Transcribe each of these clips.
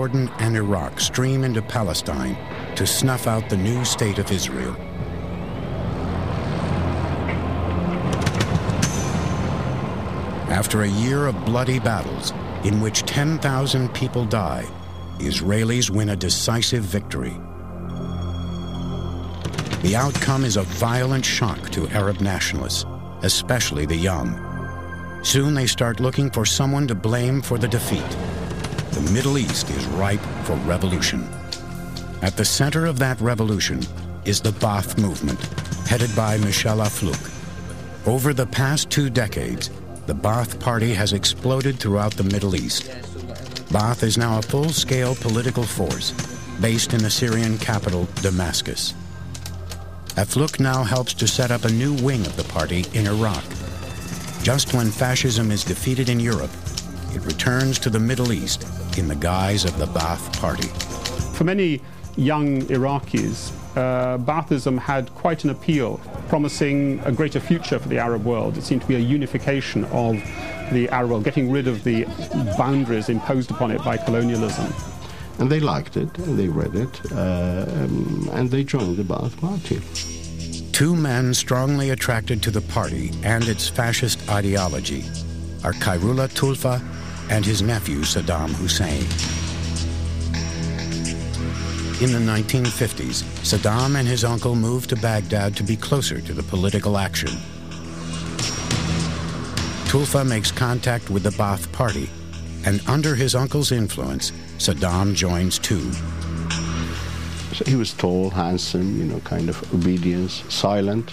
Jordan and Iraq stream into Palestine to snuff out the new state of Israel. After a year of bloody battles, in which 10,000 people die, the Israelis win a decisive victory. The outcome is a violent shock to Arab nationalists, especially the young. Soon they start looking for someone to blame for the defeat. The Middle East is ripe for revolution. At the center of that revolution is the Baath movement, headed by Michel Aflaq. Over the past 2 decades, the Baath Party has exploded throughout the Middle East. Baath is now a full-scale political force based in the Syrian capital, Damascus. Aflaq now helps to set up a new wing of the party in Iraq. Just when fascism is defeated in Europe, it returns to the Middle East in the guise of the Baath Party. For many young Iraqis, Baathism had quite an appeal, promising a greater future for the Arab world. It seemed to be a unification of the Arab world, getting rid of the boundaries imposed upon it by colonialism. And they liked it, and they read it, and they joined the Baath Party. 2 men strongly attracted to the party and its fascist ideology are Khairallah Talfah and his nephew Saddam Hussein. In the 1950s, Saddam and his uncle moved to Baghdad to be closer to the political action. Talfah makes contact with the Baath Party, and under his uncle's influence, Saddam joins too. So he was tall, handsome, kind of obedient, silent,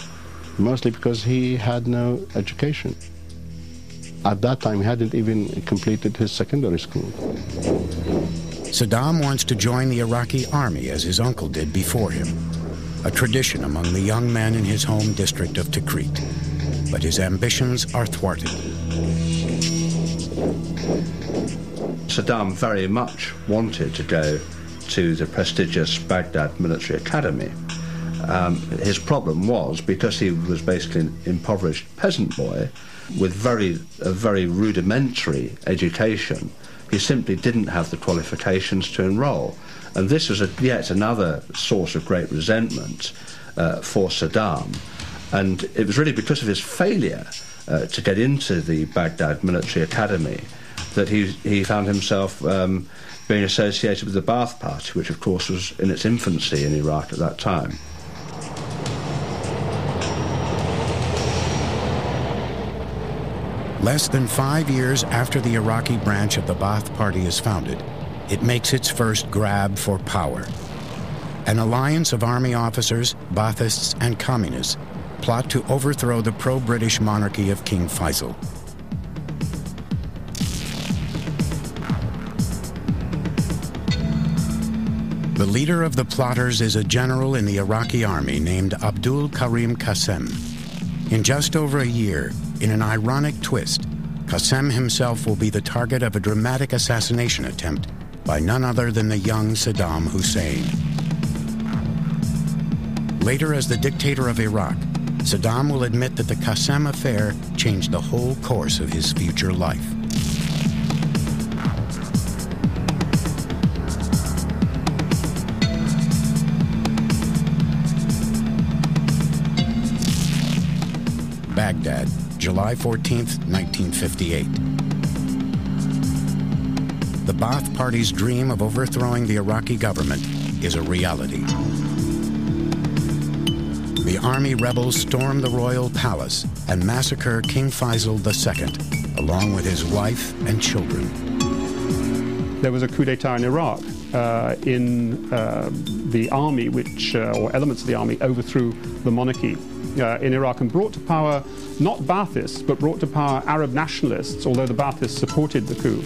mostly because he had no education. At that time, he hadn't even completed his secondary school. Saddam wants to join the Iraqi army as his uncle did before him, a tradition among the young men in his home district of Tikrit. But his ambitions are thwarted. Saddam very much wanted to go to the prestigious Baghdad military academy. His problem was, because he was basically an impoverished peasant boy with a very rudimentary education, he simply didn't have the qualifications to enroll. And this was yet another source of great resentment for Saddam. And it was really because of his failure to get into the Baghdad military academy that he found himself being associated with the Baath Party, which of course was in its infancy in Iraq at that time. Less than 5 years after the Iraqi branch of the Baath Party is founded, it makes its first grab for power. An alliance of army officers, Baathists, and communists plot to overthrow the pro-British monarchy of King Faisal. The leader of the plotters is a general in the Iraqi army named Abdul Karim Qasem. In just over a year, in an ironic twist, Qasem himself will be the target of a dramatic assassination attempt by none other than the young Saddam Hussein. Later, as the dictator of Iraq, Saddam will admit that the Qasem affair changed the whole course of his future life. Baghdad, July 14th, 1958. The Baath Party's dream of overthrowing the Iraqi government is a reality. The army rebels storm the royal palace and massacre King Faisal II, along with his wife and children. There was a coup d'etat in Iraq in the army, or elements of the army, overthrew the monarchy in Iraq and brought to power not Baathists, but brought to power Arab nationalists, although the Baathists supported the coup,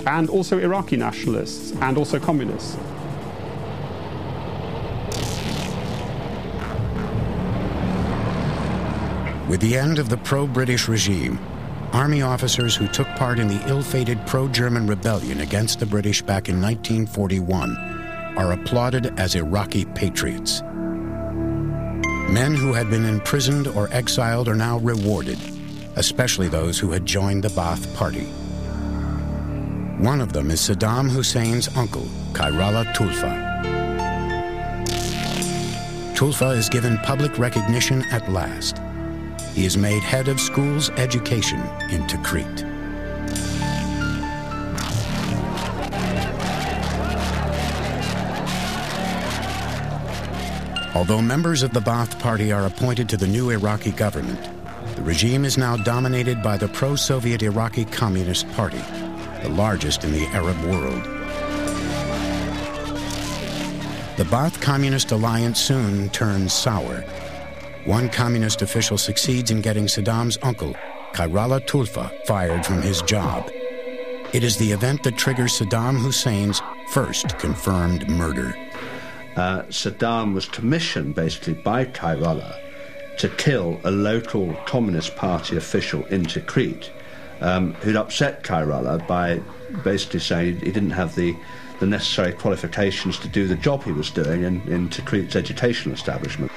and also Iraqi nationalists, and also communists. With the end of the pro-British regime, army officers who took part in the ill-fated pro-German rebellion against the British back in 1941 are applauded as Iraqi patriots. Men who had been imprisoned or exiled are now rewarded, especially those who had joined the Baath Party. One of them is Saddam Hussein's uncle, Khairallah Talfah. Talfah is given public recognition at last. He is made head of schools education in Tikrit. Although members of the Baath party are appointed to the new Iraqi government, the regime is now dominated by the pro-Soviet Iraqi Communist Party, the largest in the Arab world. The Baath Communist alliance soon turns sour. One communist official succeeds in getting Saddam's uncle, Khairallah Talfah, fired from his job. It is the event that triggers Saddam Hussein's first confirmed murder. Saddam was commissioned basically by Khairallah to kill a local Communist Party official in Tikrit who'd upset Khairallah by basically saying he didn't have the necessary qualifications to do the job he was doing in Tikrit's educational establishment.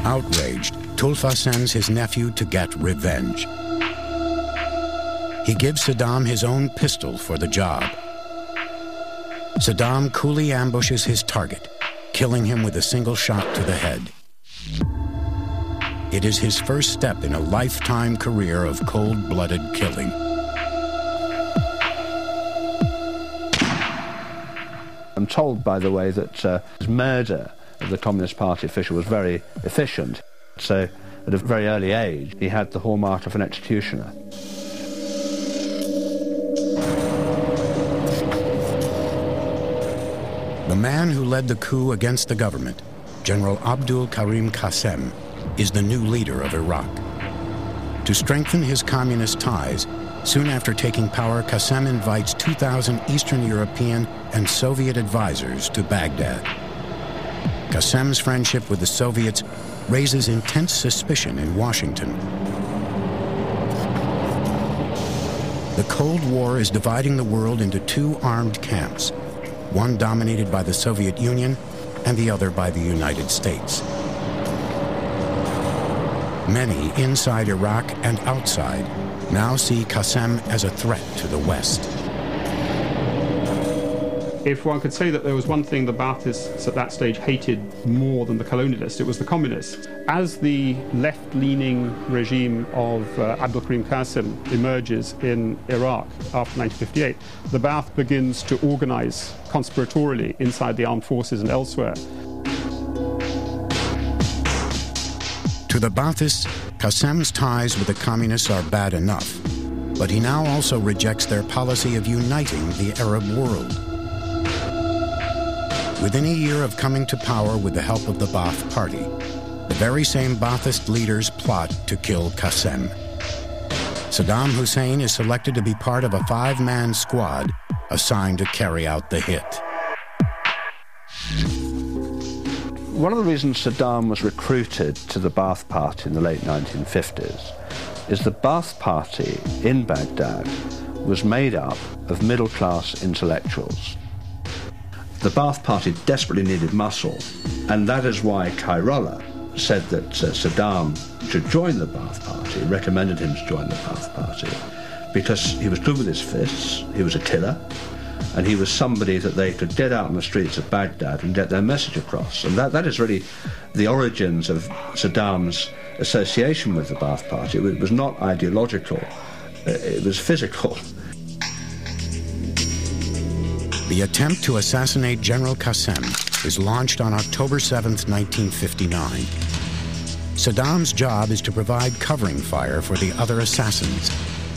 Outraged, Talfah sends his nephew to get revenge. He gives Saddam his own pistol for the job. Saddam coolly ambushes his target, killing him with a single shot to the head. It is his first step in a lifetime career of cold-blooded killing. I'm told, by the way, that his murder of the Communist Party official was very efficient. So, at a very early age, he had the hallmark of an executioner. The man who led the coup against the government, General Abdul Karim Qasem, is the new leader of Iraq. To strengthen his communist ties, soon after taking power, Qasem invites 2,000 Eastern European and Soviet advisors to Baghdad. Qasem's friendship with the Soviets raises intense suspicion in Washington. The Cold War is dividing the world into two armed camps, one dominated by the Soviet Union and the other by the United States. Many inside Iraq and outside now see Qasem as a threat to the West. If one could say that there was one thing the Baathists at that stage hated more than the colonialists, it was the communists. As the left-leaning regime of Abdul Karim Qasem emerges in Iraq after 1958, the Baath begins to organize conspiratorially inside the armed forces and elsewhere. To the Baathists, Qasem's ties with the communists are bad enough, but he now also rejects their policy of uniting the Arab world. Within a year of coming to power with the help of the Baath party, the very same Baathist leaders plot to kill Qasem. Saddam Hussein is selected to be part of a 5-man squad assigned to carry out the hit. One of the reasons Saddam was recruited to the Baath Party in the late 1950s is the Baath Party in Baghdad was made up of middle-class intellectuals. The Baath Party desperately needed muscle, and that is why Khairallah said that Saddam should join the Baath Party, recommended him to join the Baath Party, because he was good with his fists, he was a killer, and he was somebody that they could get out on the streets of Baghdad and get their message across. And that is really the origins of Saddam's association with the Baath Party. It was not ideological, it was physical. The attempt to assassinate General Qasem is launched on October 7, 1959. Saddam's job is to provide covering fire for the other assassins,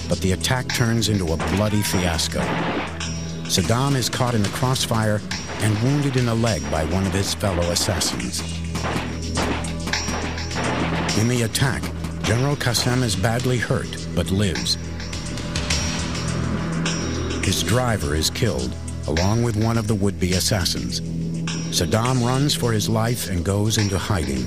but the attack turns into a bloody fiasco. Saddam is caught in the crossfire and wounded in the leg by one of his fellow assassins. In the attack, General Qasem is badly hurt, but lives. His driver is killed, along with one of the would-be assassins. Saddam runs for his life and goes into hiding.